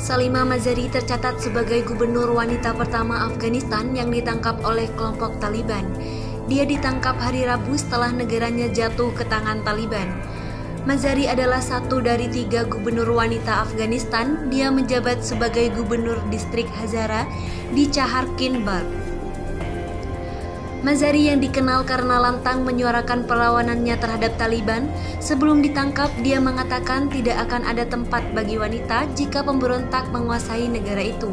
Salima Mazari tercatat sebagai gubernur wanita pertama Afghanistan yang ditangkap oleh kelompok Taliban. Dia ditangkap hari Rabu setelah negaranya jatuh ke tangan Taliban. Mazari adalah satu dari 3 gubernur wanita Afghanistan. Dia menjabat sebagai gubernur distrik Hazara di Chahar-Kin Balkh. Mazari yang dikenal karena lantang menyuarakan perlawanannya terhadap Taliban, sebelum ditangkap dia mengatakan tidak akan ada tempat bagi wanita jika pemberontak menguasai negara itu.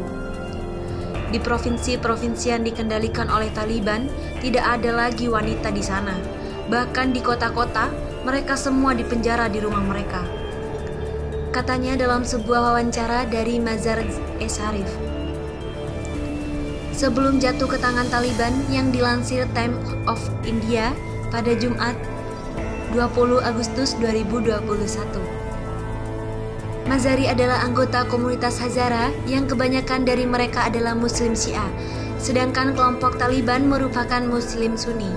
Di provinsi-provinsi yang dikendalikan oleh Taliban, tidak ada lagi wanita di sana. Bahkan di kota-kota, mereka semua dipenjara di rumah mereka. Katanya dalam sebuah wawancara dari Mazar-e-Sharif. Sebelum jatuh ke tangan Taliban yang dilansir Times of India pada Jumat 20 Agustus 2021. Mazari adalah anggota komunitas Hazara yang kebanyakan dari mereka adalah Muslim Syiah, sedangkan kelompok Taliban merupakan Muslim Sunni.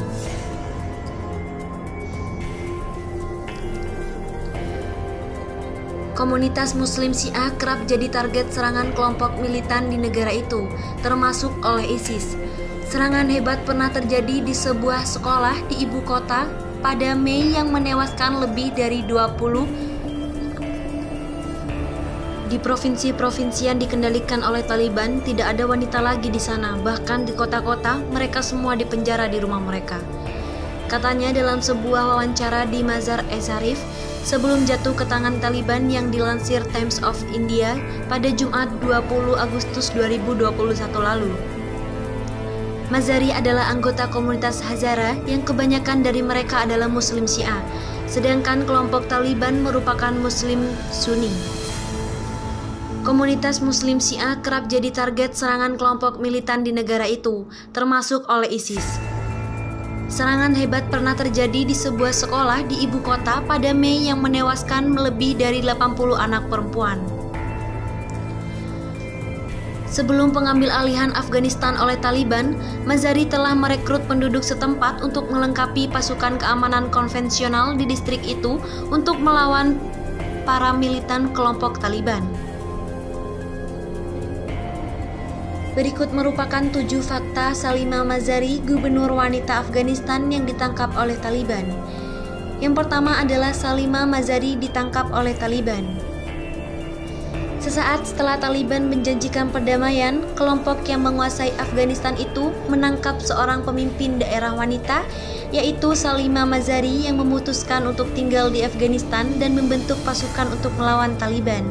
Komunitas Muslim Syiah kerap jadi target serangan kelompok militan di negara itu, termasuk oleh ISIS. Serangan hebat pernah terjadi di sebuah sekolah di ibu kota pada Mei yang menewaskan lebih dari 20. Di provinsi-provinsi yang dikendalikan oleh Taliban, tidak ada wanita lagi di sana. Bahkan di kota-kota, mereka semua dipenjara di rumah mereka. Katanya dalam sebuah wawancara di Mazar-e-Sharif, sebelum jatuh ke tangan Taliban yang dilansir Times of India pada Jumat 20 Agustus 2021 lalu. Mazari adalah anggota komunitas Hazara yang kebanyakan dari mereka adalah Muslim Syiah, sedangkan kelompok Taliban merupakan Muslim Sunni. Komunitas Muslim Syiah kerap jadi target serangan kelompok militan di negara itu, termasuk oleh ISIS. Serangan hebat pernah terjadi di sebuah sekolah di ibu kota pada Mei yang menewaskan lebih dari 80 anak perempuan. Sebelum pengambil alihan Afghanistan oleh Taliban, Mazari telah merekrut penduduk setempat untuk melengkapi pasukan keamanan konvensional di distrik itu untuk melawan para militan kelompok Taliban. Berikut merupakan 7 fakta Salima Mazari, gubernur wanita Afghanistan yang ditangkap oleh Taliban. Yang pertama adalah Salima Mazari ditangkap oleh Taliban. Sesaat setelah Taliban menjanjikan perdamaian, kelompok yang menguasai Afghanistan itu menangkap seorang pemimpin daerah wanita, yaitu Salima Mazari yang memutuskan untuk tinggal di Afghanistan dan membentuk pasukan untuk melawan Taliban.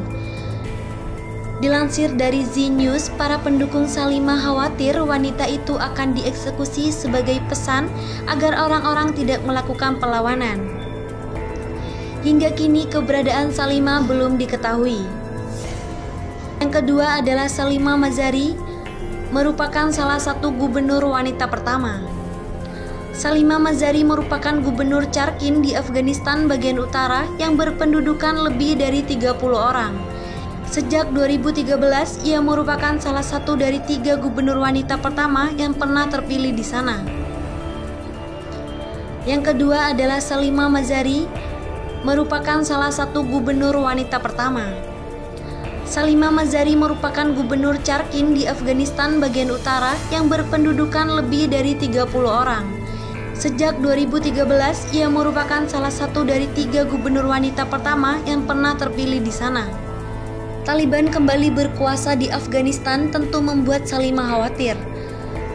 Dilansir dari Z News, para pendukung Salima khawatir wanita itu akan dieksekusi sebagai pesan agar orang-orang tidak melakukan perlawanan. Hingga kini keberadaan Salima belum diketahui. Yang kedua adalah Salima Mazari merupakan salah satu gubernur wanita pertama. Salima Mazari merupakan gubernur Charkin di Afghanistan bagian utara yang berpendudukan lebih dari 30 orang. Sejak 2013, ia merupakan salah satu dari 3 gubernur wanita pertama yang pernah terpilih di sana. Yang kedua adalah Salima Mazari merupakan salah satu gubernur wanita pertama. Salima Mazari merupakan gubernur Charkin di Afghanistan bagian utara yang berpendudukan lebih dari 30 orang. Sejak 2013, ia merupakan salah satu dari 3 gubernur wanita pertama yang pernah terpilih di sana. Taliban kembali berkuasa di Afghanistan tentu membuat Salima khawatir.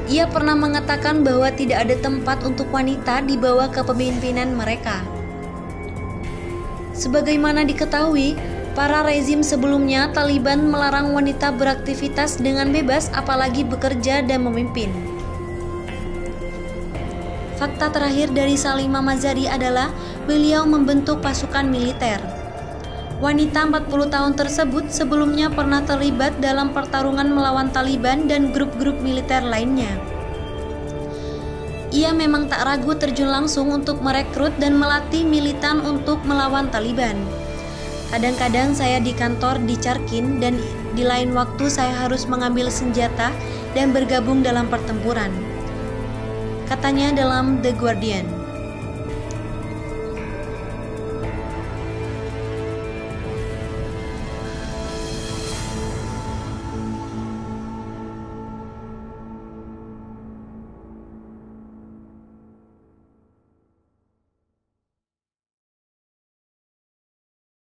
Ia pernah mengatakan bahwa tidak ada tempat untuk wanita di bawah kepemimpinan mereka. Sebagaimana diketahui, para rezim sebelumnya Taliban melarang wanita beraktivitas dengan bebas apalagi bekerja dan memimpin. Fakta terakhir dari Salima Mazari adalah beliau membentuk pasukan militer. Wanita 40 tahun tersebut sebelumnya pernah terlibat dalam pertarungan melawan Taliban dan grup-grup militer lainnya. Ia memang tak ragu terjun langsung untuk merekrut dan melatih militan untuk melawan Taliban. Kadang-kadang saya di kantor di Charkin dan di lain waktu saya harus mengambil senjata dan bergabung dalam pertempuran, katanya dalam The Guardian.